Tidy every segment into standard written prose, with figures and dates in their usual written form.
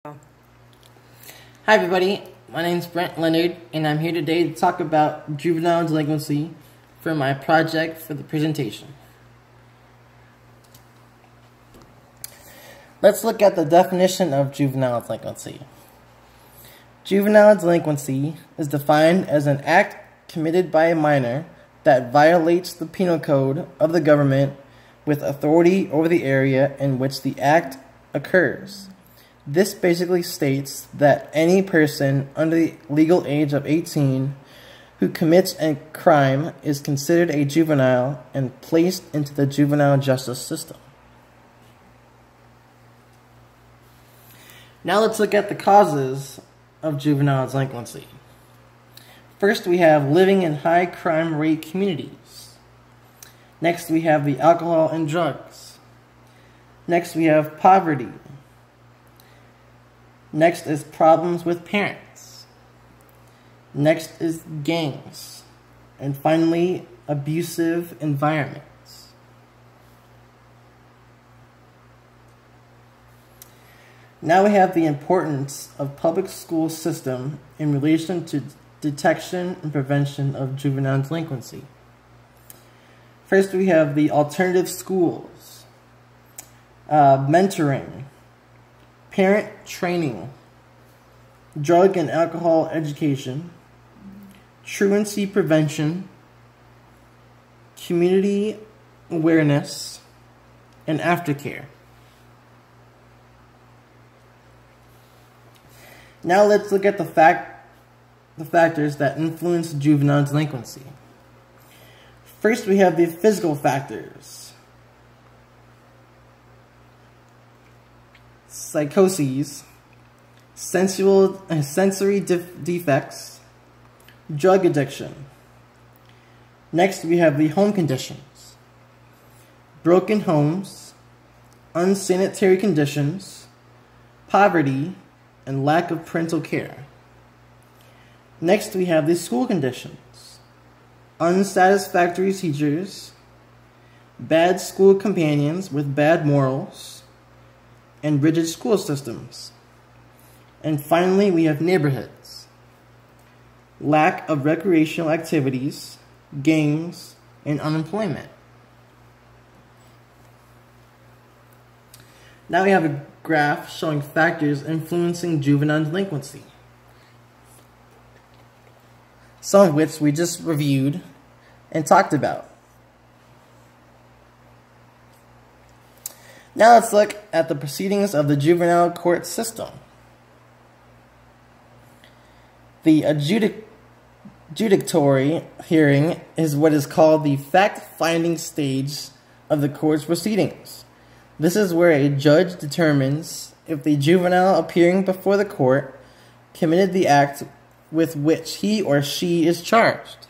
Hi everybody, my name is Brent Leonard and I'm here today to talk about juvenile delinquency for my project for the presentation. Let's look at the definition of juvenile delinquency. Juvenile delinquency is defined as an act committed by a minor that violates the penal code of the government with authority over the area in which the act occurs. This basically states that any person under the legal age of 18 who commits a crime is considered a juvenile and placed into the juvenile justice system. Now let's look at the causes of juvenile delinquency. First, we have living in high crime rate communities. Next, we have the alcohol and drugs. Next, we have poverty. Next is problems with parents. Next is gangs. And finally, abusive environments. Now we have the importance of public school system in relation to detection and prevention of juvenile delinquency. First, we have the alternative schools, mentoring, parent training, drug and alcohol education, truancy prevention, community awareness, and aftercare. Now let's look at the factors that influence juvenile delinquency. First, we have the physical factors. Psychoses, sensory defects, drug addiction. Next, we have the home conditions. Broken homes, unsanitary conditions, poverty, and lack of parental care. Next, we have the school conditions. Unsatisfactory teachers, bad school companions with bad morals, and rigid school systems. And finally, we have neighborhoods. Lack of recreational activities, games, and unemployment. Now we have a graph showing factors influencing juvenile delinquency, some of which we just reviewed and talked about. Now let's look at the proceedings of the juvenile court system. The adjudicatory hearing is what is called the fact-finding stage of the court's proceedings. This is where a judge determines if the juvenile appearing before the court committed the act with which he or she is charged.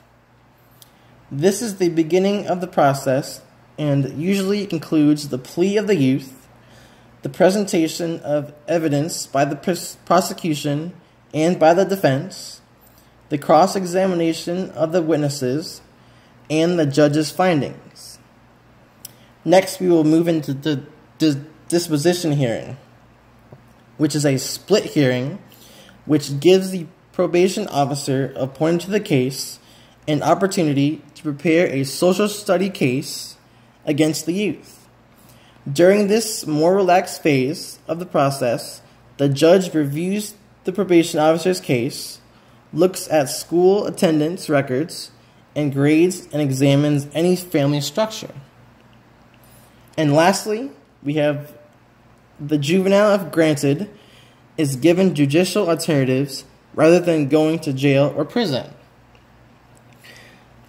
This is the beginning of the process and usually concludes the plea of the youth, the presentation of evidence by the prosecution and by the defense, the cross-examination of the witnesses, and the judge's findings. Next, we will move into the disposition hearing, which is a split hearing, which gives the probation officer appointed to the case an opportunity to prepare a social study case against the youth. During this more relaxed phase of the process, the judge reviews the probation officer's case, looks at school attendance records, and grades and examines any family structure. And lastly, we have the juvenile, if granted, is given judicial alternatives rather than going to jail or prison.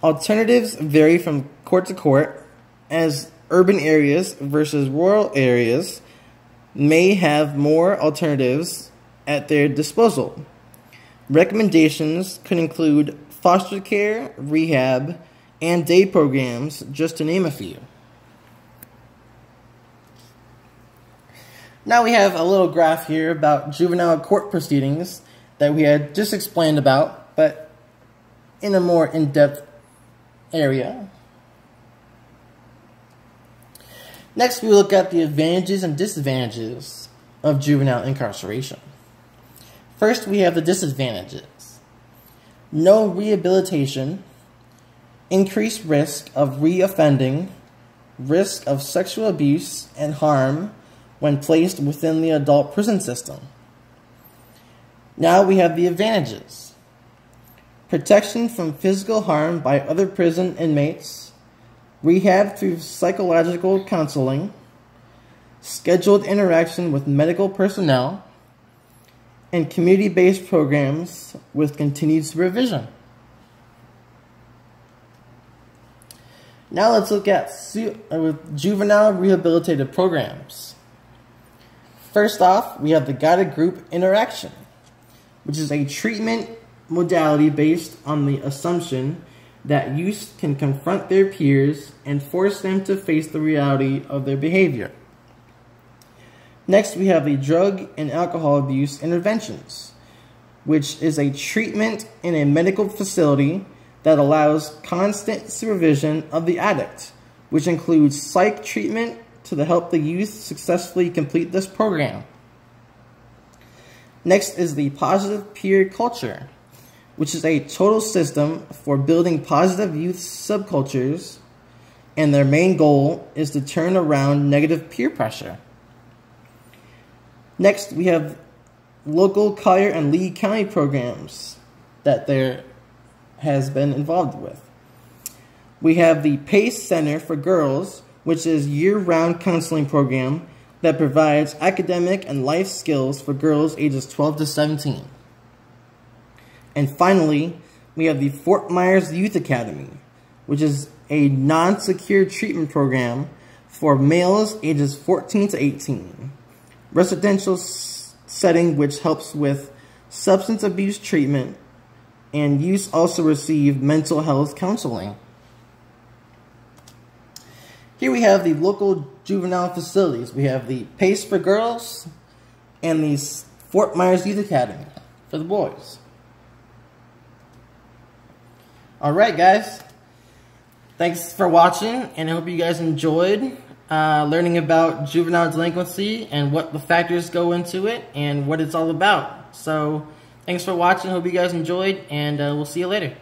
Alternatives vary from court to court, as urban areas versus rural areas may have more alternatives at their disposal. Recommendations could include foster care, rehab, and day programs, just to name a few. Now we have a little graph here about juvenile court proceedings that we had just explained about, but in a more in-depth area. Next, we look at the advantages and disadvantages of juvenile incarceration. First, we have the disadvantages. No rehabilitation, increased risk of reoffending, risk of sexual abuse and harm when placed within the adult prison system. Now we have the advantages. Protection from physical harm by other prison inmates, rehab through psychological counseling, scheduled interaction with medical personnel, and community-based programs with continued supervision. Now let's look at juvenile rehabilitative programs. First off, we have the guided group interaction, which is a treatment modality based on the assumption that youth can confront their peers and force them to face the reality of their behavior. Next, we have the drug and alcohol abuse interventions, which is a treatment in a medical facility that allows constant supervision of the addict, which includes psych treatment to help the youth successfully complete this program. Next is the positive peer culture, which is a total system for building positive youth subcultures, and their main goal is to turn around negative peer pressure. Next, we have local Collier and Lee County programs that there has been involved with. We have the PACE Center for Girls, which is a year-round counseling program that provides academic and life skills for girls ages 12 to 17. And finally, we have the Fort Myers Youth Academy, which is a non-secure treatment program for males ages 14 to 18. Residential setting which helps with substance abuse treatment, and youth also receive mental health counseling. Here we have the local juvenile facilities. We have the PACE for Girls and the Fort Myers Youth Academy for the boys. Alright guys, thanks for watching, and I hope you guys enjoyed learning about juvenile delinquency and what the factors go into it and what it's all about. So thanks for watching, hope you guys enjoyed, and we'll see you later.